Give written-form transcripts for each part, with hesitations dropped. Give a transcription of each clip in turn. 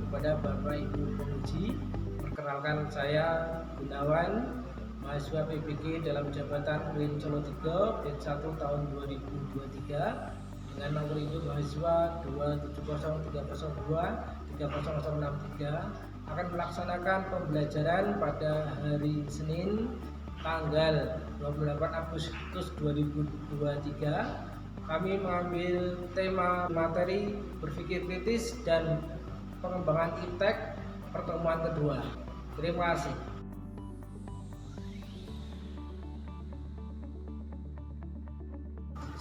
kepada Bapak Ibu penguji. Perkenalkan, saya Gunawan, mahasiswa PPG dalam jabatan UIN Solo 3 batch 1 tahun 2023 dengan nomor induk mahasiswa 27030023063 akan melaksanakan pembelajaran pada hari Senin tanggal 28 Agustus 2023. Kami mengambil tema materi berpikir kritis dan pengembangan iptek pertemuan kedua. Terima kasih.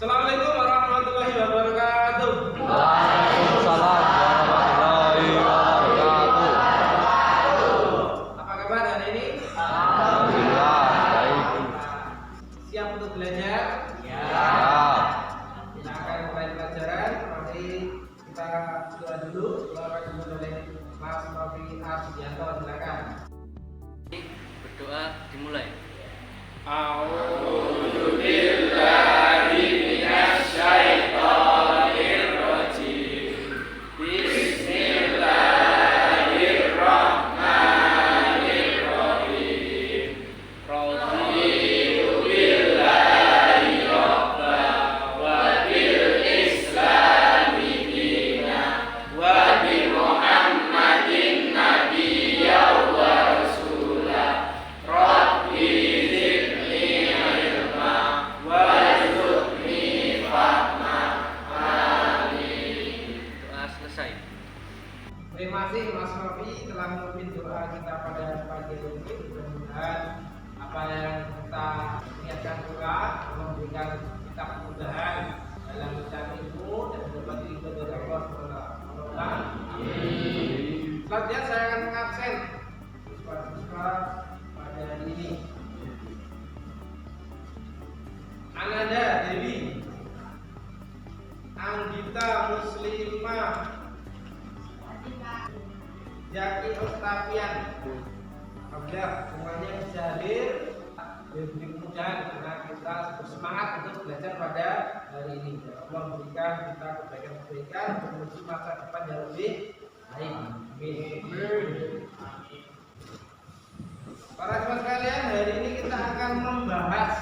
Assalamualaikum warahmatullahi wabarakatuh. Waalaikumsalam warahmatullahi wabarakatuh. Apa kabar hari ini? Alhamdulillah baik. Siap untuk belajar? Ya. Kita akan mulai pelajaran. Mari kita doa dulu. Doa akan dimulai Mas Novi Ardianto, silakan. Berdoa dimulai. A'udzu Terima kasih Mas Novi telah memimpin doa kita pada pagi ini. Mudah-mudahan apa yang kita niatkan doa memberikan kita kemudahan dalam mencari ilmu dan dapat ridho dari Allah SWT. Selanjutnya saya akan mengabsen siswa-siswa pada hari ini. Ananda Dewi, Anggita Muslimah, Jaki Octavian. Alhamdulillah semuanya bisa hadir. Diberi kemudahan karena kita bersemangat untuk belajar pada hari ini. Allah memberikan kita kebaikan-kebaikan untuk menuju masa depan yang lebih baik. Amin. Para siswa sekalian, hari ini kita akan membahas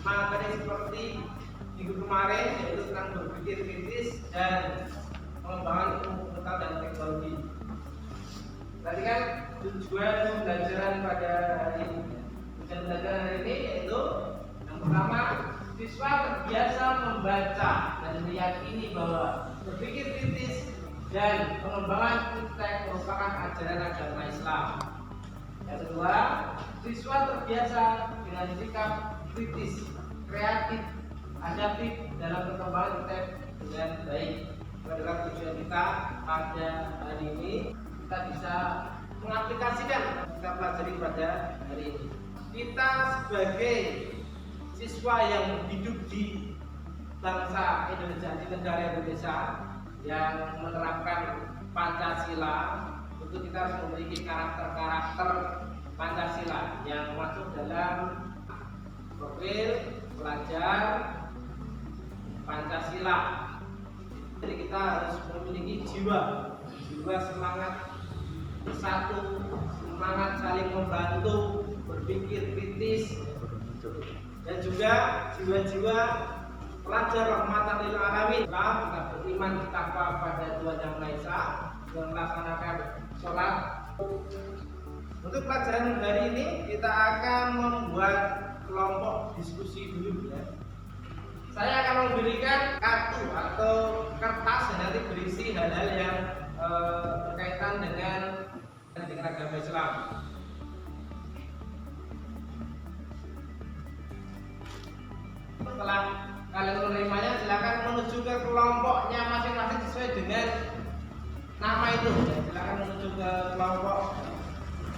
materi seperti minggu kemarin, yaitu tentang berpikir kritis dan pengembangan ilmu pengetahuan dan teknologi. Tadi kan tujuan pembelajaran pada hari ini. Tujuan pembelajaran hari ini yaitu yang pertama, siswa terbiasa membaca dan meyakini bahwa berpikir kritis dan pengembangan iptek merupakan ajaran agama Islam. Yang kedua, siswa terbiasa dengan sikap kritis, kreatif, adaptif dalam perkembangan iptek dengan baik. Adalah tujuan kita pada hari ini, kita bisa mengaplikasikan kita pelajari pada hari ini. Kita sebagai siswa yang hidup di bangsa Indonesia, di negara Indonesia yang menerapkan Pancasila, tentu kita harus memiliki karakter-karakter Pancasila yang masuk dalam profil pelajar Pancasila. Jadi kita harus memiliki jiwa semangat bersatu, semangat saling membantu, berpikir kritis, dan juga jiwa-jiwa pelajar rahmatan lil alamin. Kita beriman takwa pada Tuhan Yang Maha Esa dan melaksanakan sholat. Untuk pelajaran hari ini kita akan membuat kelompok diskusi dulu ya. Saya akan memberikan kartu atau kertas yang nanti berisi hal-hal yang berkaitan dengan agama Islam. Setelah kalian menerimanya, silakan menuju ke kelompoknya masing-masing sesuai dengan nama itu. Silakan menuju ke kelompok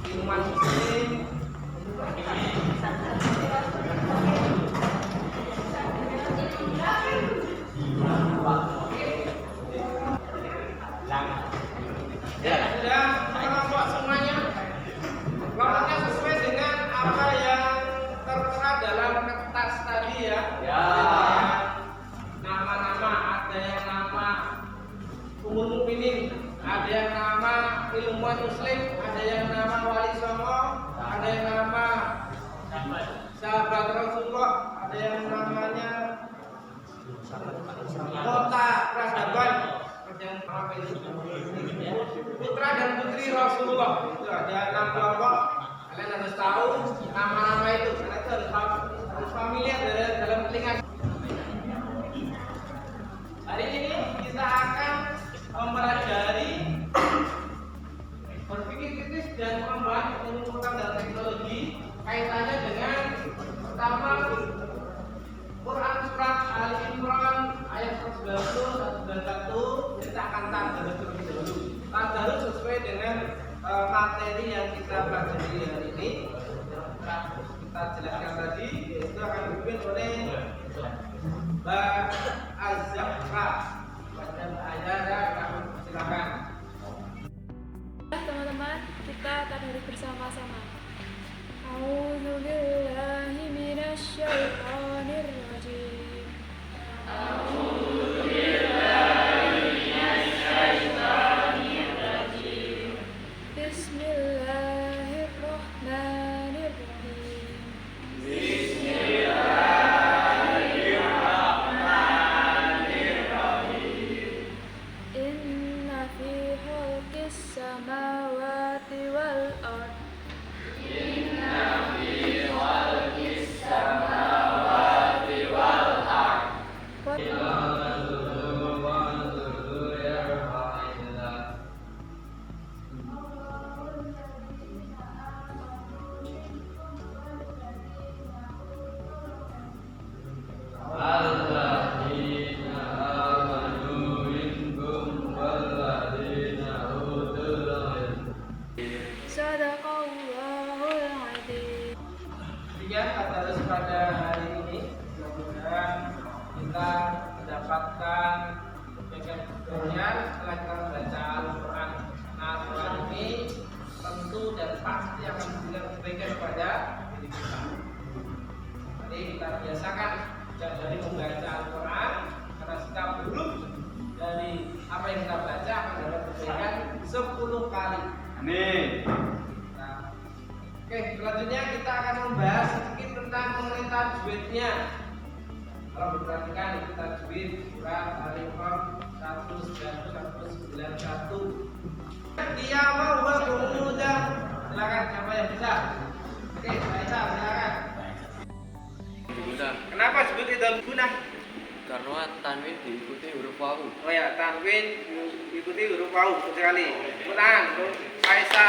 ilmuwan muslim. Sudah kelompok semuanya. Kelompoknya sesuai dengan apa yang tertera dalam kertas tadi ya. Nama-nama, ada yang nama umum mukminin, ada yang nama ilmuwan muslim, ada yang nama wali songo, ada yang nama sahabat Rasulullah, ada yang namanya kota peradaban, ada yang apa itu putra dan putri Rasulullah. Itu ada 6 kelompok. Kalian harus tahu nama-nama itu, karena itu harus familiar dalam telinga. Hari ini kita akan mempelajari berpikir kritis dan membahas ilmu pengetahuan dan teknologi kaitannya dengan pertama Quran surat Ali Imran ayat 190 191. Kita akan tadarus terlebih dahulu. Tadarus sesuai dengan materi yang kita pelajari hari ini. Kita jelaskan tadi, yaitu akan dipimpin oleh Mbak Az-Zahra. Baca Azahra, kamu silakan. Teman-teman, kita tadarus bersama-sama. A'udzu billahi minasy syaithanir rajim. A'udzu billahi minasy syaithanir rajim. Bismillahirrahmanirrahim. Inna fi khalqis samawati wal ardh Sadaqallahul adzim. Demikian tadarus pada hari ini. Mudah-mudahan kita mendapatkan kebaikan setelah kita membaca Al-Quran. Nah, Al-Quran ini tentu dan pasti akan memberikan kebaikan kepada diri kita. Jadi kita biasakan sejak dari membaca Al-Quran, karena sikap buruk dari apa yang kita baca akan dapat kebaikan 10 kali. Amin. Oke, selanjutnya kita akan membahas sedikit tentang mengenai tajwidnya. Kalau diperhatikan itu tajwid surat Al-Imran 191. Dia mau mudah. Silakan siapa yang bisa? Oke, Aisyah silakan. Mudah. Kenapa sebut itu guna? Karena tanwin diikuti huruf wawu. Oh ya, tanwin diikuti huruf wawu sekali. Tangan, Aisyah.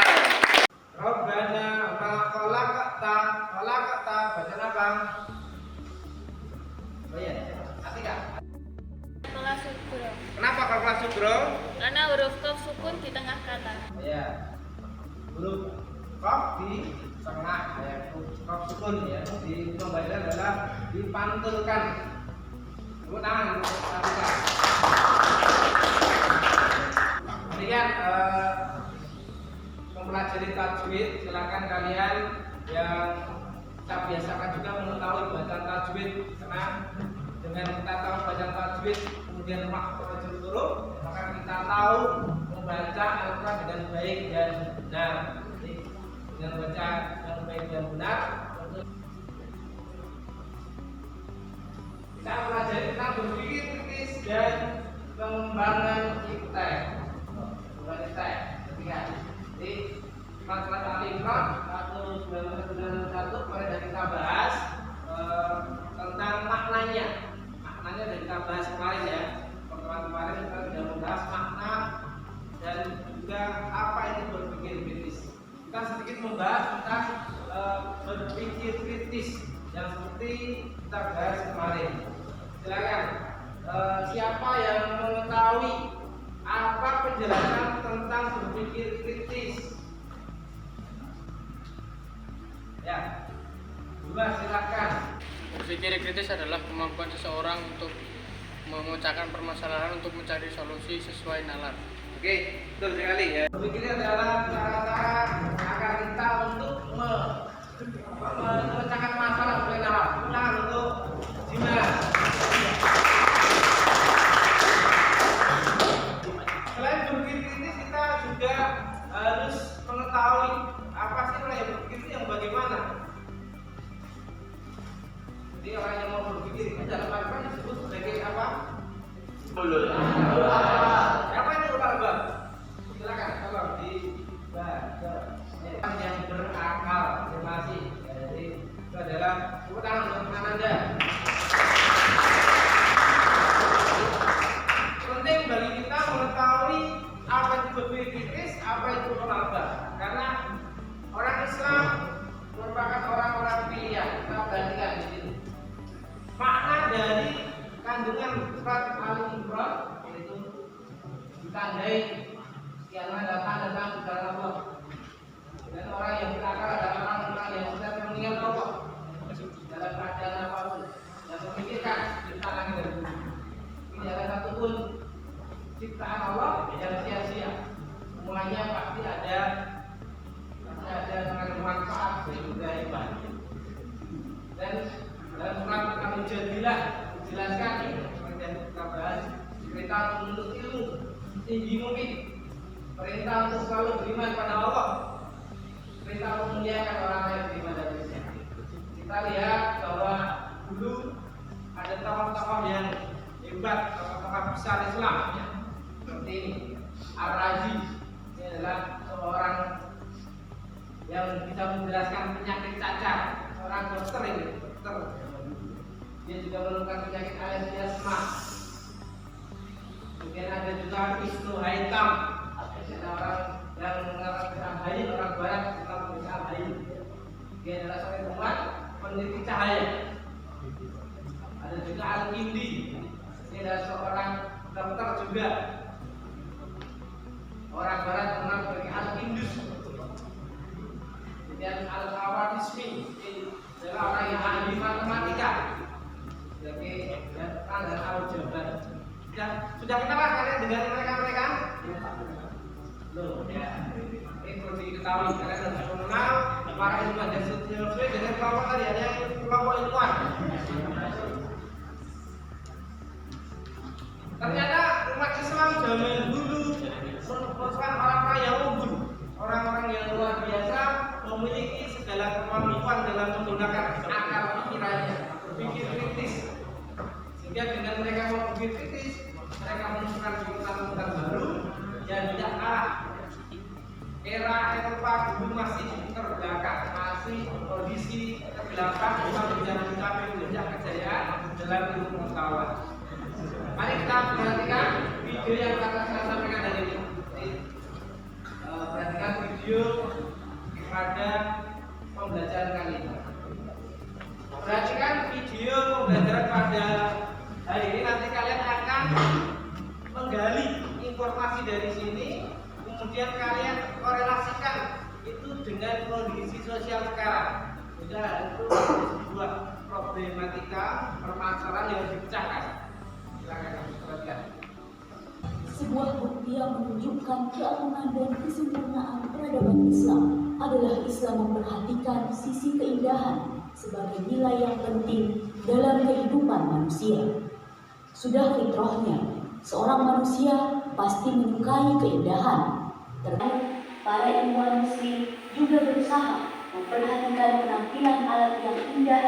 Rabbana ma khalaqta baca apa? Oh iya, Atika. Kelas sukro. Kenapa kalau kelas sugro? Karena huruf kaf sukun di tengah kata. Oh iya. Huruf kaf di tengah ya, kaf sukun ya. Di pembacaan adalah dipantulkan. Tepuk tangan untuk Atika. Kemudian mempelajari tajwid, silakan kalian yang kita biasakan juga mengetahui bacaan tajwid, karena dengan kita tahu bacaan tajwid kemudian makhrajul huruf, maka kita tahu membaca Al-Quran dengan baik dan benar. Jadi dengan baca dengan baik dan benar, kita pelajari tentang berpikir kritis dan pengembangan iptek. Jadi surat Al-Imran 191 kemarin kita bahas tentang maknanya. Maknanya sudah kita bahas kemarin ya. Pertemuan kemarin kita sudah membahas makna dan juga apa itu berpikir kritis. Kita sedikit membahas tentang berpikir kritis yang seperti kita bahas kemarin. Silakan siapa yang mengetahui apa penjelasan tentang berpikir kritis? Ya, dua silakan. Berpikir kritis adalah kemampuan seseorang untuk memecahkan permasalahan untuk mencari solusi sesuai nalar. Oke, betul sekali ya. Berpikir adalah cara-cara agar kita untuk memecahkan masalah sesuai nalar. Nah, untuk Jimas. Selain berpikir berpikir kritis kita juga harus mengetahui apa sih orang yang berpikir itu yang bagaimana. Jadi orang yang mau berpikir itu dalam Al-Quran disebut sebagai apa? Ulul. Apa itu ulul? Silakan tolong dibaca. Yang berakal, terima kasih. Jadi itu adalah tepuk tangan untuk Ananda. Penting bagi kita mengetahui apa itu berpikir kritis, apa itu ulul. Karena orang Islam merupakan orang-orang pilihan. Kita perhatikan di sini. Makna dari kandungan surat Al-Imran yaitu ditandai sekian datang di dalam Allah. Dan orang yang berakal adalah orang yang sudah mengingat Allah dalam keadaan apapun dan memikirkan ciptaan langit dan bumi. Tidak ada satupun ciptaan Allah yang sia-sia. Semuanya pasti ada dengan manfaat dan juga hebat. Dan dalam surat Al-Mujadilah dijelaskan seperti yang kita bahas, perintah untuk menuntut ilmu tinggi mungkin, perintah untuk selalu beriman pada Allah, perintah untuk memuliakan orang lain beriman dan Islam. Kita lihat bahwa dulu ada tokoh-tokoh yang hebat, tokoh-tokoh besar Islam ya. Seperti ini Ar-Razi, ini adalah seorang yang bisa menjelaskan penyakit cacar, seorang dokter ini, dokter. Dia juga menemukan penyakit alasma. Kemudian ada juga Ibnu Haytham, orang yang mengarang Hayy, orang Barat tentang penyakit Hayy. Dia adalah seorang ilmuwan peneliti cahaya. Ada juga Al-Kindi, dia adalah seorang dokter juga. Orang Barat mengenal sebagai Al-Indus. Kemudian Al-Khawarizmi, adalah orang yang ahli matematika. Jadi dan aljabar. Sudah kenal kalian dengan mereka? Belum ya. Ini perlu diketahui karena harus mengenal para ilmuwan dan sesuai dengan kelompok tadi ada yang kelompok ilmuwan. Ternyata umat Islam zaman dulu merupakan orang-orang yang unggul, orang-orang yang luar biasa, memiliki segala kemampuan dalam menggunakan akal pikirannya, berpikir kritis. Sehingga dengan mereka mau berpikir kritis, mereka menemukan pikiran-pikiran baru yang tidak kalah. Era Eropa dulu masih terbelakang, masih kondisi kegelapan, bukan bisa mencapai puncak kejayaan dalam ilmu pengetahuan. Mari kita perhatikan video yang akan saya sampaikan hari ini. Perhatikan video pada pembelajaran kali ini. Perhatikan video pembelajaran pada hari ini. Nanti kalian akan menggali informasi dari sini, kemudian kalian korelasikan itu dengan kondisi sosial sekarang. Sudah itu sebuah problematika permasalahan yang harus dipecahkan. Silakan perhatikan. Sebuah bukti yang menunjukkan keagungan dan kesempurnaan peradaban Islam adalah Islam memperhatikan sisi keindahan sebagai nilai yang penting dalam kehidupan manusia. Sudah fitrahnya, seorang manusia pasti menyukai keindahan. Terkadang para ilmuwan muslim juga berusaha memperhatikan penampilan alat yang indah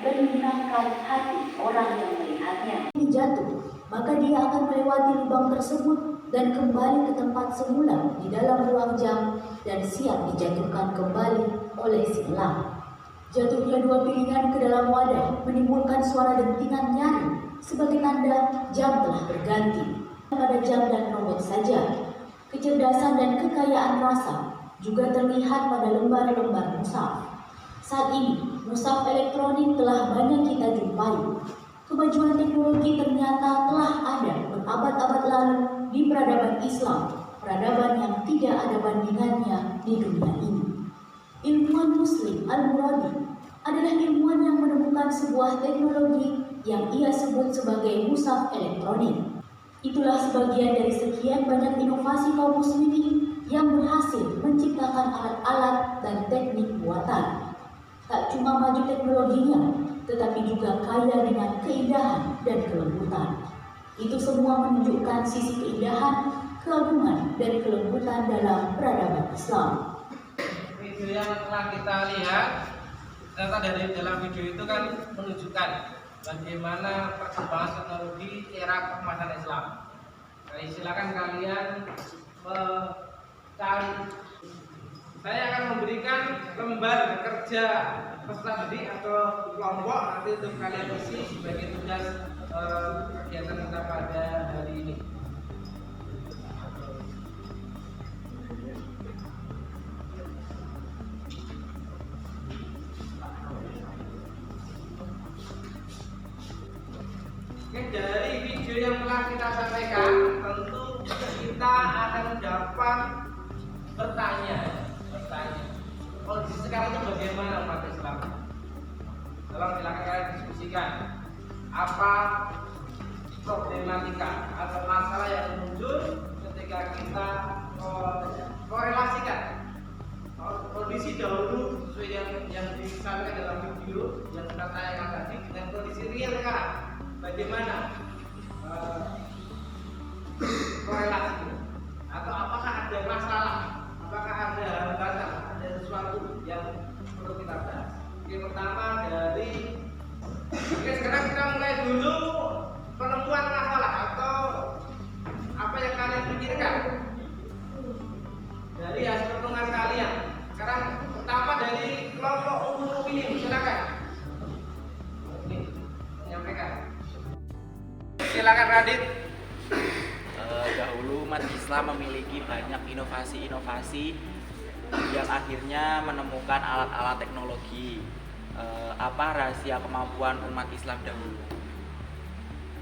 dan menyenangkan hati orang yang melihatnya. Ini jatuh, maka dia akan melewati lubang tersebut dan kembali ke tempat semula di dalam ruang jam dan siap dijatuhkan kembali oleh si elang. Jatuhnya dua piringan ke dalam wadah menimbulkan suara dentingan nyaring sebagai tanda jam telah berganti. Pada jam dan robot saja, kecerdasan dan kekayaan rasa juga terlihat pada lembar-lembar mushaf. Saat ini, mushaf elektronik telah banyak kita jumpai. Kemajuan teknologi ternyata telah ada berabad-abad lalu di peradaban Islam, peradaban yang tidak ada bandingannya di dunia ini. Ilmuwan Muslim Al-Muradi adalah ilmuwan yang menemukan sebuah teknologi yang ia sebut sebagai mushaf elektronik. Itulah sebagian dari sekian banyak inovasi kaum muslimin yang berhasil menciptakan alat-alat dan teknik buatan. Tak cuma maju teknologinya, tetapi juga kaya dengan keindahan dan kelembutan. Itu semua menunjukkan sisi keindahan, keagungan dan kelembutan dalam peradaban Islam. Video yang telah kita lihat, ternyata dari dalam video itu kan menunjukkan bagaimana perkembangan teknologi era keemasan Islam. Jadi silakan kalian mencari. Saya akan memberikan lembar kerja peserta didik atau kelompok nanti untuk kalian isi sebagai tugas kegiatan kita pada hari ini. Oke, dari video yang telah kita sampaikan, tentu kita akan dapat bertanya. Kondisi sekarang itu bagaimana umat Islam? Tolong silakan kalian diskusikan apa problematika atau masalah yang muncul ketika kita korelasikan kondisi dahulu sesuai yang disampaikan dalam video yang kita tayangkan tadi dengan kondisi real sekarang. Bagaimana korelasi atau apakah ada masalah, apakah ada hambatan, ada sesuatu yang perlu kita bahas. Yang pertama sekarang kita mulai dulu penemuan masalah atau apa yang kalian pikirkan dari hasil pertemuan kalian. Sekarang pertama dari kelompok umum ini, silakan. Menyampaikan. Silakan Radit. Dahulu umat Islam memiliki banyak inovasi-inovasi yang akhirnya menemukan alat-alat teknologi. Apa rahasia kemampuan umat Islam dahulu?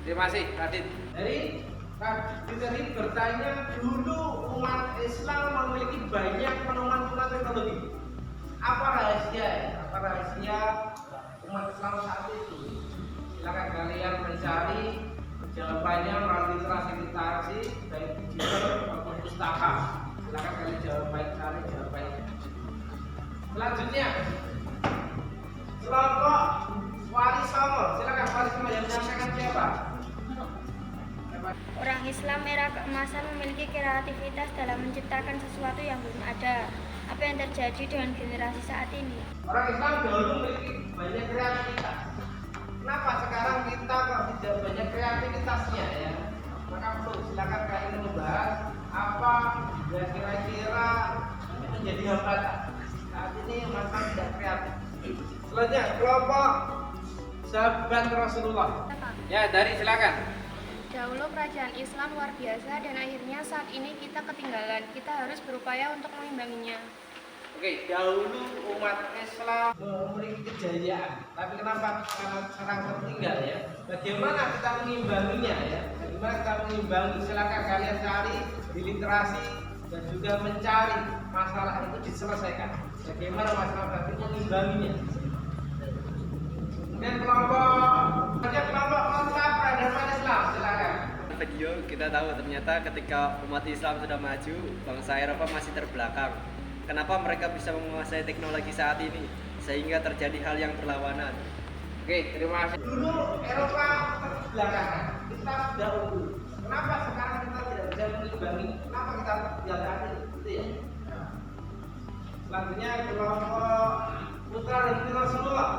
Terima kasih Radit. Jadi bertanya dulu umat Islam memiliki banyak penemuan teknologi. Apa rahasia umat Islam saat itu? Silakan kalian mencari jawabannya melalui literasi baik digital maupun pustaka. Silakan kalian cari jawabannya. Selanjutnya kelompok Wali Songo. Silakan Wali Songo yang menyampaikan siapa? Orang Islam era keemasan memiliki kreativitas dalam menciptakan sesuatu yang belum ada. Apa yang terjadi dengan generasi saat ini? Orang Islam dahulu memiliki banyak kreativitas. Kenapa sekarang kita kok tidak banyak kreativitasnya ya? Maka perlu silakan kalian membahas apa yang kira-kira menjadi hambatan. Saat ini masalah tidak kreatif. Selanjutnya kelompok sahabat Rasulullah. Ya, dari silakan. Dahulu kerajaan Islam luar biasa dan akhirnya saat ini kita ketinggalan. Kita harus berupaya untuk mengimbanginya. Oke, dahulu umat Islam memiliki kejayaan, tapi kenapa sekarang tertinggal ya? Bagaimana kita mengimbanginya ya? Bagaimana kita mengimbangi? Silakan kalian cari di literasi dan juga mencari masalah itu diselesaikan. Bagaimana masalah tadi mengimbanginya? Kemudian kelompok kontra peradaban Islam, silakan. Video kita tahu ternyata ketika umat Islam sudah maju, bangsa Eropa masih terbelakang. Kenapa mereka bisa menguasai teknologi saat ini sehingga terjadi hal yang berlawanan? Oke, terima kasih. Dulu Eropa terbelakangan, kita sudah unggul. Kenapa sekarang kita tidak bisa mengimbangi? Kenapa kita terbelakang? Itu ya. Selanjutnya kelompok Putra dan Putri Rasulullah.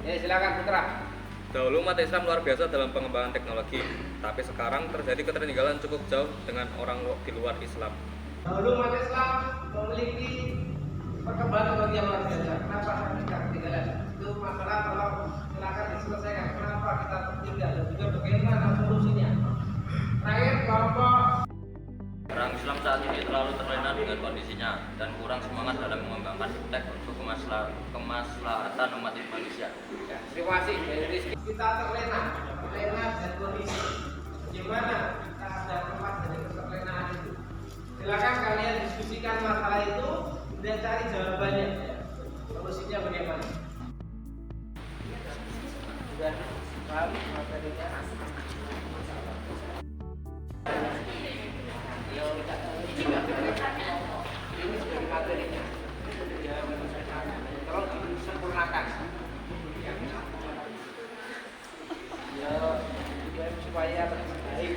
Ya, silakan Putra. Dahulu umat Islam luar biasa dalam pengembangan teknologi, tapi sekarang terjadi ketertinggalan cukup jauh dengan orang di luar Islam. Dahulu umat Islam memiliki perkembangan teknologi yang luar biasa. Kenapa kita ketinggalan? Itu masalah kalau silakan diselesaikan. Kenapa kita tertinggal dan juga bagaimana solusinya? Terakhir kelompok Orang Islam saat ini terlalu terlena dengan kondisinya dan kurang semangat dalam mengembangkan iptek untuk kemaslahatan umat manusia. ya, terima kasih dari Rizky. Kita terlena dan kondisi. Bagaimana kita ada tempat dari keterlenaan itu? Silakan kalian diskusikan masalah itu dan cari jawabannya. Solusinya bagaimana? Sudah paham materinya? Ini sebagai materinya. Tolong disempurnakan. Ya, supaya lebih baik.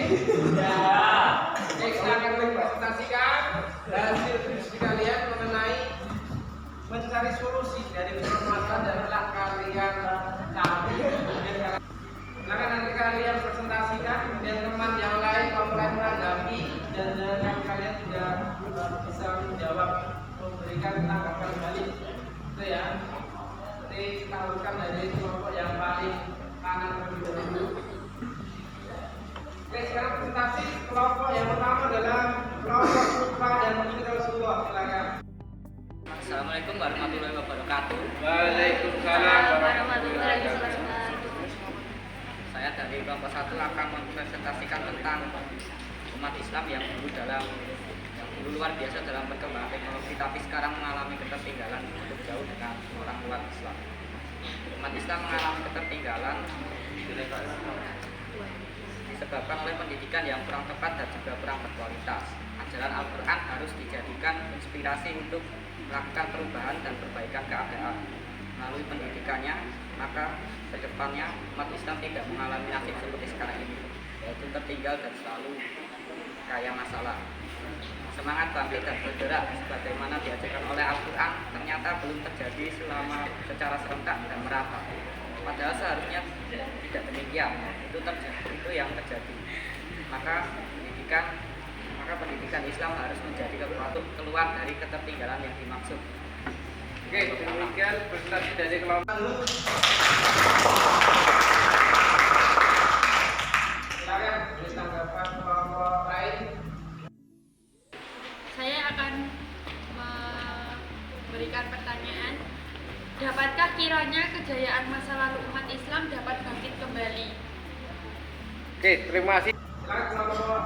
Ya. Oke, silakan presentasikan hasil diskusi kalian mengenai mencari solusi dari permasalahan dan telah kalian cari. Silakan nanti kalian presentasikan, kemudian teman yang lain kalau kalian menanggapi dan kalian juga bisa menjawab, memberikan tanggapan balik. Itu ya. Jadi kita lakukan dari kelompok yang paling kanan terlebih dahulu. Oke, sekarang presentasi kelompok yang pertama adalah kelompok Sufa dan Muhammad Rasulullah. Silakan. Assalamualaikum warahmatullahi wabarakatuh. Waalaikumsalam warahmatullahi wabarakatuh. Saya dari kelompok 1 akan mempresentasikan tentang umat Islam yang dulu luar biasa dalam perkembangan teknologi, tapi sekarang mengalami ketertinggalan cukup jauh dengan orang luar Islam. Umat Islam mengalami ketertinggalan disebabkan oleh pendidikan yang kurang tepat dan juga kurang berkualitas. Ajaran Al-Quran harus dijadikan inspirasi untuk melakukan perubahan dan perbaikan keadaan. Melalui pendidikannya, maka kedepannya umat Islam tidak mengalami nasib seperti sekarang ini, yaitu tertinggal dan selalu kaya masalah. Semangat bangkit dan bergerak sebagaimana diajarkan oleh Al-Quran ternyata belum terjadi secara serentak dan merata. Padahal seharusnya tidak demikian. Itu yang terjadi. Maka pendidikan Islam harus menjadi keluar dari ketertinggalan yang dimaksud. Oke, demikian presentasi dari kelompok. Silakan beri tanggapan kelompok lain. Saya akan memberikan pertanyaan. Dapatkah kiranya kejayaan masa lalu umat Islam dapat bangkit kembali? Oke, terima kasih. Silakan kelompok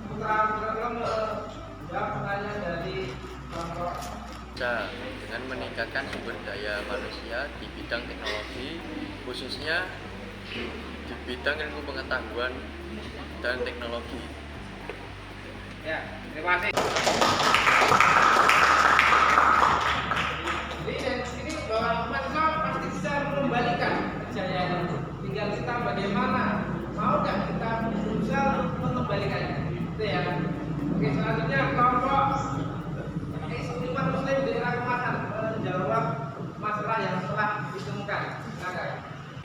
putra menjawab pertanyaan dari kelompok. Dengan meningkatkan sumber daya manusia di bidang teknologi, khususnya di bidang ilmu pengetahuan dan teknologi. Ya, terima kasih. Jadi ini bahwa umat Islam pasti bisa mengembalikan kejayaan itu. Tinggal kita bagaimana, mau nggak kita berusaha mengembalikannya. Itu ya. Oke, selanjutnya kelompok umat Muslim di era kemasan menjawab masalah yang telah ditemukan.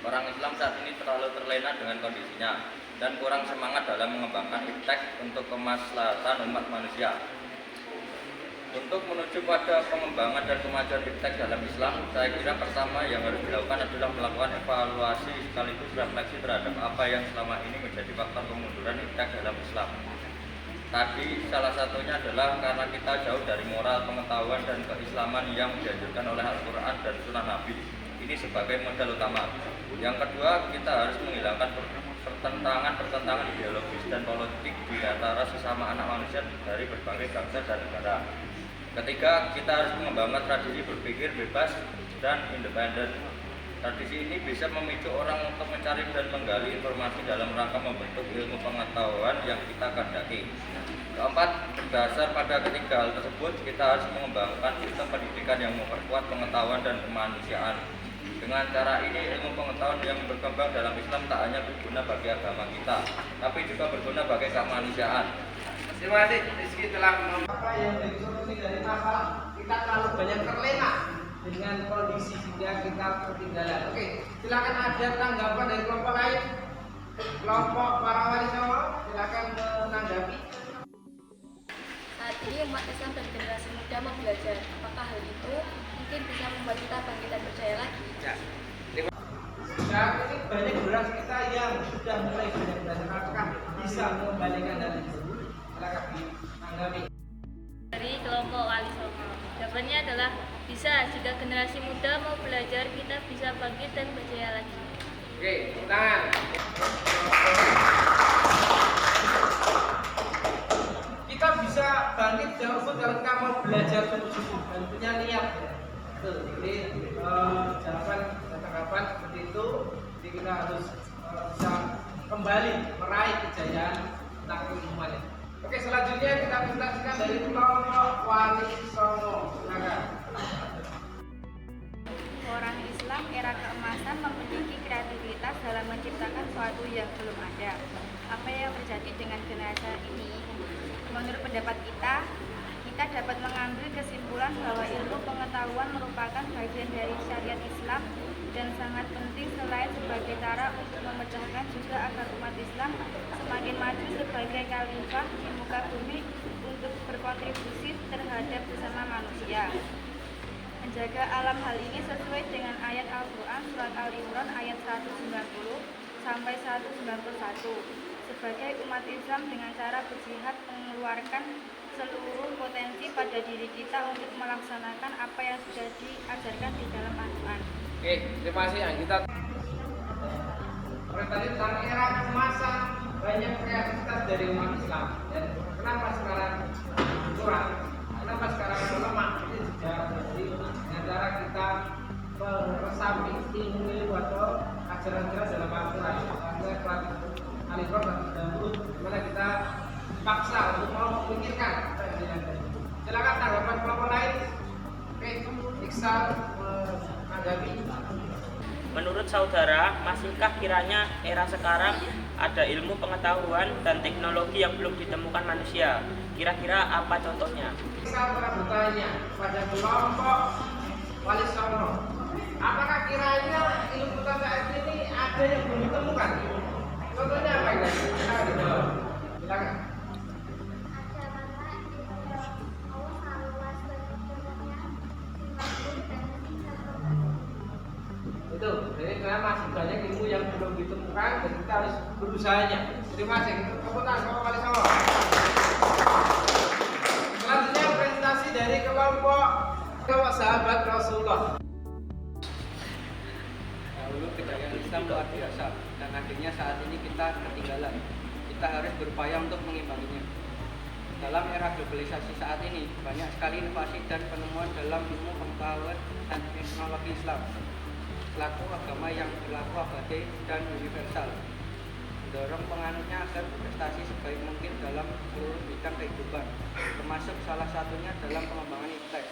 Orang Islam saat ini terlalu terlena dengan kondisinya dan kurang semangat dalam mengembangkan iptek untuk kemaslahatan umat manusia. Untuk menuju pada pengembangan dan kemajuan iptek dalam Islam, saya kira pertama yang harus dilakukan adalah melakukan evaluasi sekaligus refleksi terhadap apa yang selama ini menjadi faktor kemunduran iptek dalam Islam. Tadi salah satunya adalah karena kita jauh dari moral, pengetahuan, dan keislaman yang dianjurkan oleh Al-Quran dan Sunnah Nabi. Ini sebagai modal utama. Yang kedua, kita harus menghilangkan pertentangan ideologis dan politik di antara sesama anak manusia dari berbagai bangsa dan negara. Ketiga, kita harus mengembangkan tradisi berpikir bebas dan independen. Tradisi ini bisa memicu orang untuk mencari dan menggali informasi dalam rangka membentuk ilmu pengetahuan yang kita kehendaki. Keempat, berdasar pada ketiga hal tersebut, kita harus mengembangkan sistem pendidikan yang memperkuat pengetahuan dan kemanusiaan. Dengan cara ini, ilmu pengetahuan yang berkembang dalam Islam tak hanya berguna bagi agama kita, tapi juga berguna bagi kemanusiaan. Terima kasih. Rizky telah apa yang menjadi solusi dari masalah kita terlalu banyak terlena dengan kondisi sehingga kita ketinggalan. Oke, silakan ada tanggapan dari kelompok lain. Kelompok para wali songo, silakan menanggapi. Saat ini umat Islam dan generasi muda mau belajar. Apakah hal itu mungkin bisa membuat kita bangkit dan percaya lagi? Ya. Saat ini banyak generasi kita yang sudah mulai belajar. Apakah bisa mengembalikan dari itu? Silakan ditanggapi. Dari kelompok wali songo, jawabannya adalah bisa. Jika generasi muda mau belajar, kita bisa bangkit dan percaya lagi. Oke, tangan. Kita bisa bangkit jauh kalau kita mau belajar sungguh-sungguh dan punya niat. Jadi jawaban dan tanggapan seperti itu. Jadi kita harus bisa kembali meraih kejayaan tentang keilmuan. Oke, selanjutnya kita presentasikan dari kelompok wali songo. Silakan. Orang Islam era keemasan memiliki kreativitas dalam menciptakan sesuatu yang belum ada. apa yang terjadi dengan generasi ini. Menurut pendapat kita dapat mengambil kesimpulan bahwa ilmu pengetahuan merupakan bagian dari syariat Islam dan sangat penting selain sebagai cara untuk memecahkan juga agar umat Islam semakin maju sebagai khalifah di muka bumi untuk berkontribusi terhadap sesama manusia. Menjaga alam hal ini sesuai dengan ayat Al-Quran surat Al-Imran ayat 190 sampai 191. Sebagai umat Islam dengan cara berjihad mengeluarkan seluruh potensi pada diri kita untuk melaksanakan apa yang sudah diajarkan di dalam Al-Quran. Oke, terima kasih yang kita. Tadi tentang era kemasan banyak kreativitas dari umat Islam. Dan kenapa sekarang kurang? Kenapa sekarang melemah? Ini sejarah dari antara kita meresapi ilmu atau ajaran-ajaran dalam Al-Quran. Sampai kelas Al-Imran dahulu, dimana kita paksa untuk mau memikirkan apa yang dilakukan. Silakan tanggapan kelompok lain. Oke, Iksal menanggapi. Menurut saudara, masihkah kiranya era sekarang ada ilmu pengetahuan dan teknologi yang belum ditemukan manusia? Kira-kira apa contohnya? Saya pernah bertanya pada kelompok Wali Songo, apakah kiranya ilmu saat ini ada yang belum ditemukan? Contohnya apa ini? Silakan. Itu, jadi karena masih banyak ilmu yang belum ditemukan dan kita harus berusahanya. Terima kasih. Keputusan Bapak Wali Songo. Selanjutnya presentasi dari kelompok sahabat Rasulullah. Dahulu kejayaan Islam luar biasa dan akhirnya saat ini kita ketinggalan. Kita harus berupaya untuk mengimbanginya. Dalam era globalisasi saat ini, banyak sekali inovasi dan penemuan dalam ilmu pengetahuan dan teknologi Islam selaku agama yang berlaku abadi dan universal, mendorong penganutnya agar berprestasi sebaik mungkin dalam seluruh bidang kehidupan, termasuk salah satunya dalam pengembangan iptek.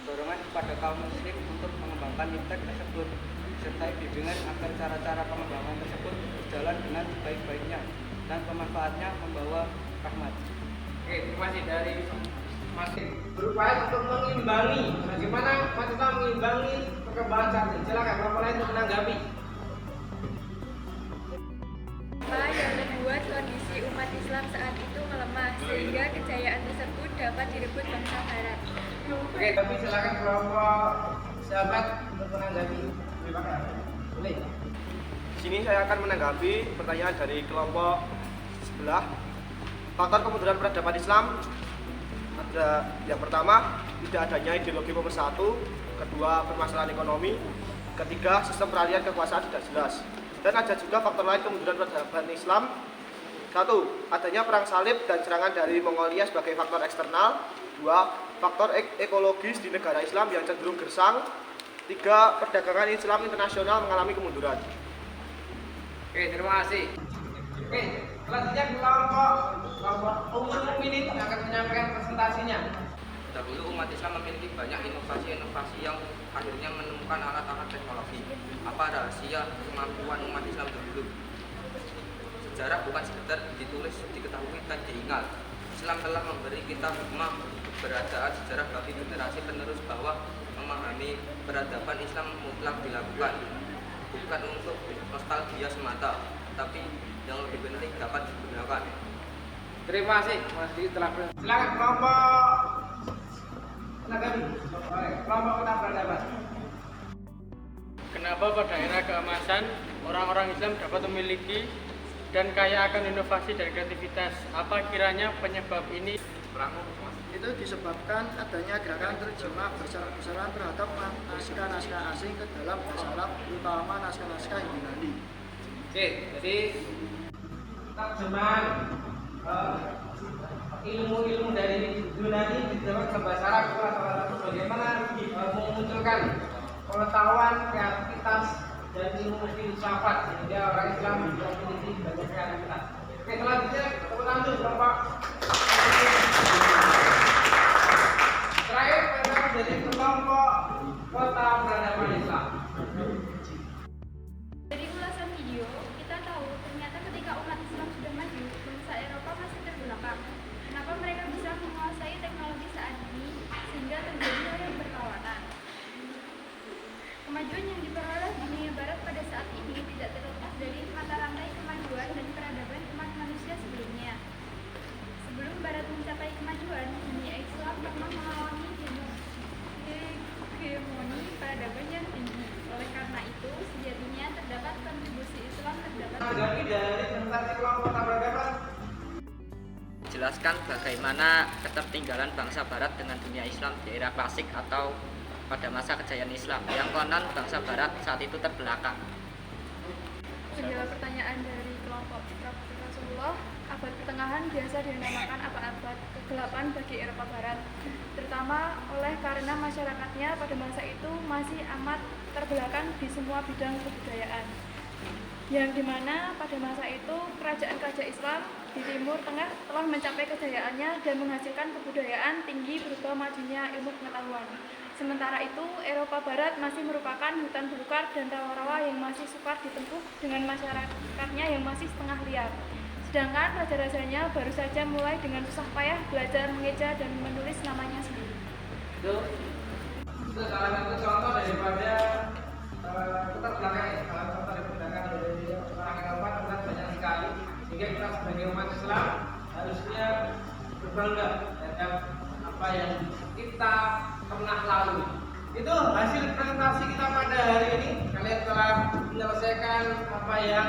Dorongan kepada kaum muslim untuk mengembangkan iptek tersebut, disertai bimbingan agar cara-cara pengembangan tersebut berjalan dengan sebaik-baiknya dan pemanfaatnya membawa rahmat. Oke, terima kasih dari masih berupaya untuk mengimbangi. Bagaimana kita mengimbangi perkembangan saat ini? Silakan kelompok lain untuk menanggapi. Apa yang membuat kondisi umat Islam saat itu melemah sehingga kejayaan tersebut dapat direbut bangsa Barat? Oke, tapi silakan kelompok sahabat untuk menanggapi. Boleh. Di sini saya akan menanggapi pertanyaan dari kelompok sebelah. Faktor kemunduran peradaban Islam ada yang pertama, tidak adanya ideologi pemersatu, kedua, permasalahan ekonomi, ketiga, sistem peralihan kekuasaan tidak jelas. Dan ada juga faktor lain kemunduran peradaban Islam. Satu, adanya perang salib dan serangan dari Mongolia sebagai faktor eksternal. Dua, faktor ekologis di negara Islam yang cenderung gersang. Tiga, perdagangan Islam internasional mengalami kemunduran. Oke, terima kasih. Oke, selanjutnya kelompok umum ini akan menyampaikan presentasinya. Dahulu umat Islam memiliki banyak inovasi-inovasi yang akhirnya menemukan alat-alat teknologi. Apa rahasia kemampuan umat Islam dahulu? Sejarah bukan sekedar ditulis, diketahui, dan diingat. Islam telah memberi kita hikmah keberadaan sejarah bagi generasi penerus bahwa memahami peradaban Islam mutlak dilakukan, bukan untuk nostalgia semata, tapi yang lebih penting dapat digunakan. Terima kasih Mas Didi telah silakan kelompok menanggapi. Kelompok kita peradaban. Kenapa pada era keemasan orang-orang Islam dapat memiliki dan kaya akan inovasi dan kreativitas? Apa kiranya penyebab ini? Itu disebabkan adanya gerakan terjemah besar-besaran terhadap naskah-naskah asing ke dalam bahasa Arab, terutama naskah-naskah Yunani. Oke, jadi terjemahan ilmu-ilmu dari Yunani diterjemahkan ke bahasa Arab adalah salah satu bagaimana memunculkan pengetahuan, kreativitas, dan ilmu filsafat sehingga orang Islam memiliki banyak kreativitas. Oke, selanjutnya kita lanjut kelompok. Terakhir pendapat dari kelompok kota peradaban Islam. Dari ulasan video, kita tahu ternyata ketika umat Islam sudah maju Kemajuan yang diperoleh dunia barat pada saat ini tidak terlepas dari mata rantai kemajuan dan peradaban umat manusia sebelumnya. Sebelum barat mencapai kemajuan, dunia Islam pernah mengalami hegemoni peradaban yang tinggi. Oleh karena itu, sejatinya terdapat kontribusi Islam terdapat Menanggapi dari presentasi kelompok peradaban. Jelaskan bagaimana ketertinggalan bangsa barat dengan dunia Islam di era klasik atau pada masa kejayaan Islam yang konon bangsa barat saat itu terbelakang. Menjawab pertanyaan dari kelompok Rasulullah, abad pertengahan biasa dinamakan abad kegelapan bagi Eropa Barat, terutama oleh karena masyarakatnya pada masa itu masih amat terbelakang di semua bidang kebudayaan. Yang dimana pada masa itu kerajaan-kerajaan Islam di Timur Tengah telah mencapai kejayaannya dan menghasilkan kebudayaan tinggi berupa majunya ilmu pengetahuan. Sementara itu, Eropa Barat masih merupakan hutan belukar dan rawa-rawa yang masih sukar ditempuh dengan masyarakatnya yang masih setengah liar. Sedangkan raja-rajanya baru saja mulai dengan susah payah belajar mengeja dan menulis namanya sendiri. Itu salah satu contoh daripada keterbelakangan. Salah satu dari perdagangan dari orang Eropa terlihat banyak sekali. Sehingga kita sebagai umat Islam harusnya berbangga terhadap apa yang kita pernah lalui. Itu hasil presentasi kita pada hari ini. Kalian telah menyelesaikan apa yang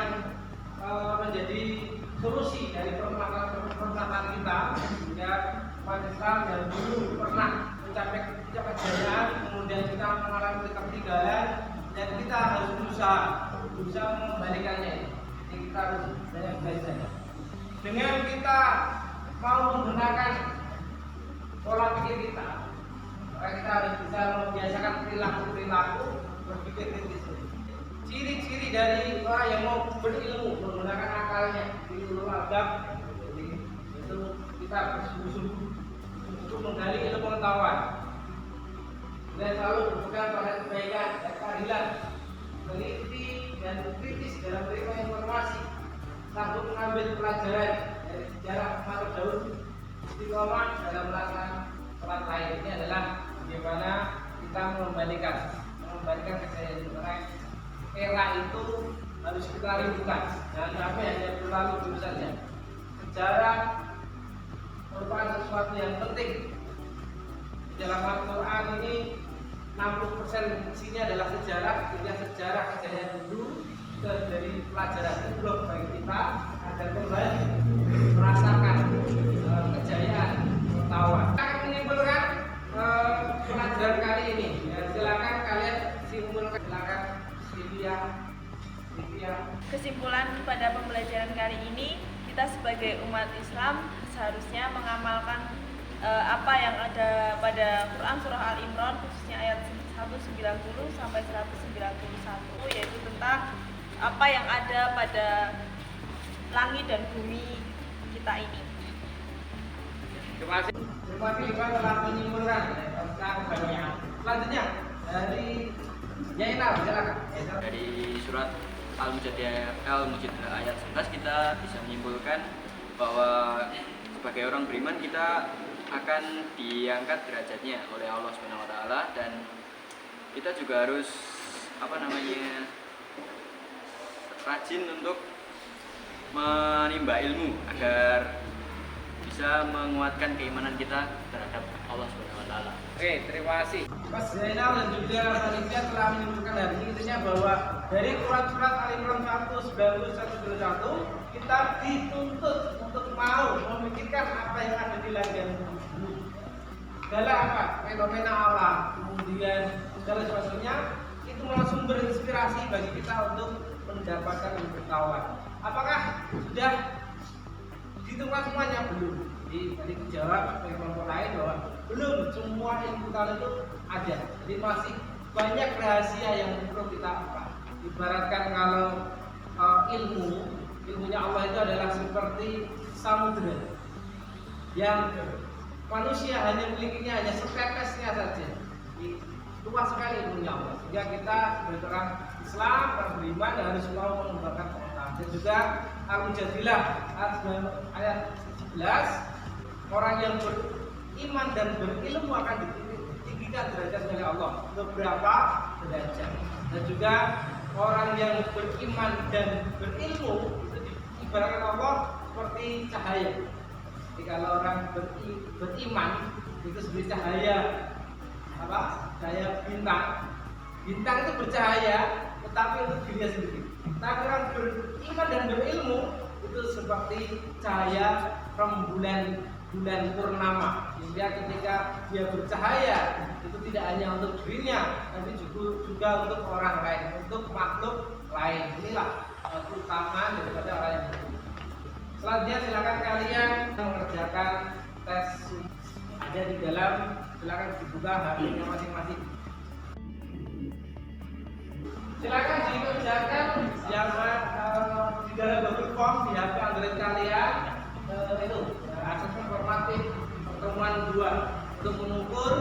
menjadi solusi dari permasalahan kita. Sehingga umat Islam yang dulu pernah mencapai kejayaan, kemudian kita mengalami ketertinggalan, dan kita harus berusaha mengembalikannya. Jadi kita harus banyak belajar. Dengan kita mau menggunakan pola pikir kita, maka kita harus bisa membiasakan perilaku berpikir kritis. Ciri-ciri dari orang yang mau berilmu menggunakan akalnya, ilmu adab, itu kita bersungguh-sungguh untuk menggali ilmu pengetahuan dan selalu berpegang pada kebaikan dan keadilan, teliti dan kritis dalam menerima informasi, sanggup mengambil pelajaran dari sejarah Umar Daud, istiqomah dalam melaksanakan sholat lain. Ini adalah bagaimana kita mengembalikan kejayaan era itu harus kita rindukan. Jangan sampai hanya berlalu begitu saja. Sejarah merupakan sesuatu yang penting. Dalam Al-Quran ini 60% isinya adalah sejarah, sehingga sejarah kejayaan dulu dari pelajaran itu bagi kita agar kembali merasakan kejayaan pengetahuan. Kita akan menyimpulkan pelajaran kali ini. Ya, silakan kalian simpulkan. Silakan Sylvia. Kesimpulan pada pembelajaran kali ini, kita sebagai umat Islam seharusnya mengamalkan apa yang ada pada Quran surah Al-Imran, khususnya ayat 190 sampai 191, yaitu tentang apa yang ada pada langit dan bumi kita ini. Terima kasih Pak telah menyimpulkan tentang kebanyakan. Selanjutnya dari Yainal, silakan. Dari surat Al-Mujadilah ayat 11 kita bisa menyimpulkan bahwa sebagai orang beriman kita akan diangkat derajatnya oleh Allah SWT, dan kita juga harus rajin untuk menimba ilmu agar bisa menguatkan keimanan kita terhadap Allah SWT. Oke, terima kasih Mas Zainal dan juga panitia telah menunjukkan hari ini intinya bahwa dari surat Al-Imran 191 kita dituntut untuk mau memikirkan apa yang ada di langit dan bumi. Dalam apa? Fenomena alam, kemudian segala sesuatunya itu malah sumber inspirasi bagi kita untuk mendapatkan pengetahuan. Apakah sudah ditemukan semuanya? Belum. Jadi tadi dijawab oleh kelompok lain bahwa belum semua ilmu kita itu ada. Jadi masih banyak rahasia yang perlu kita ibaratkan kalau ilmunya Allah itu adalah seperti samudera yang manusia hanya milikinya hanya setetesnya saja. Luas sekali ilmunya Allah. Sehingga kita sebagai orang Islam, orang beriman harus mau mengembangkan pengetahuan. Dan juga Al-Mujadilah ayat 11, orang yang beriman dan berilmu akan ditinggikan derajat oleh Allah. Beberapa derajat. Dan juga orang yang beriman dan berilmu itu ibaratkan Allah seperti cahaya. Jadi kalau orang beriman itu seperti cahaya cahaya bintang. Bintang itu bercahaya tetapi untuk dirinya sendiri. Tapi orang beriman dan berilmu itu seperti cahaya rembulan bulan purnama, sehingga ketika dia bercahaya itu tidak hanya untuk dirinya, tapi juga untuk orang lain, untuk makhluk lain. Inilah keutamaan daripada orang yang beriman. Selanjutnya silakan kalian mengerjakan tes ada di dalam, silakan dibuka HP-nya masing-masing. Silakan dikerjakan yang di dalam Google Form di HP Android kalian itu asesmen formatif pertemuan 2 untuk mengukur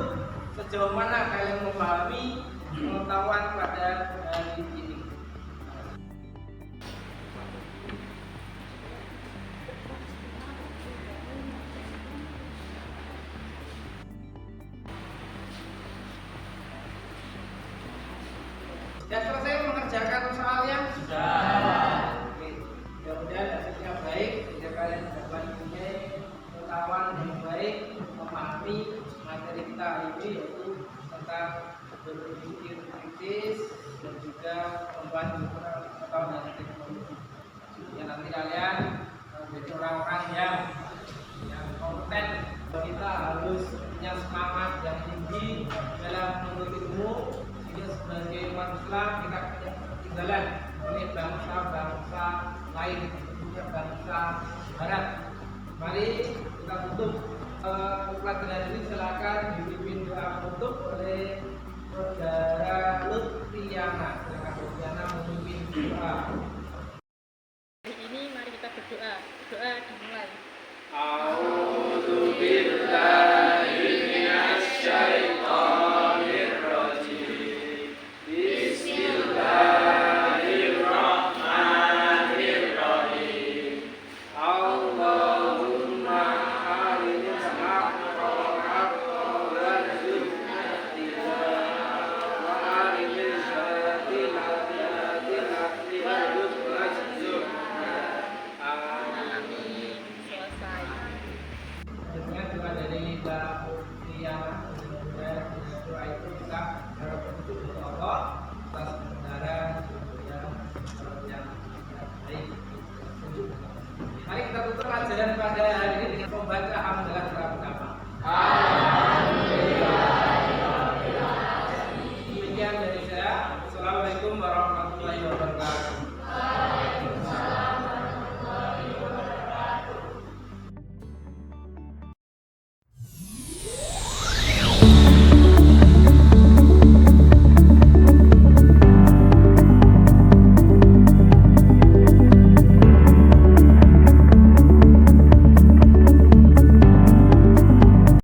sejauh mana kalian memahami pengetahuan pada hari ini. Sudah selesai mengerjakan soalnya? Sudah. Oke. Mudah-mudahan hasilnya baik, sehingga kalian dapat mempunyai pengetahuan yang baik, memahami materi kita hari ini, yaitu tentang berpikir kritis dan juga membantu pengetahuan dan teknologi. Ya, nanti kalian menjadi orang-orang yang kompeten. Kita harus punya semangat yang tinggi dalam menuntut ilmu. Sebagai umat Islam kita tidak ketinggalan oleh bangsa-bangsa lain, tentunya bangsa Barat. Mari kita tutup pelajaran ini, silakan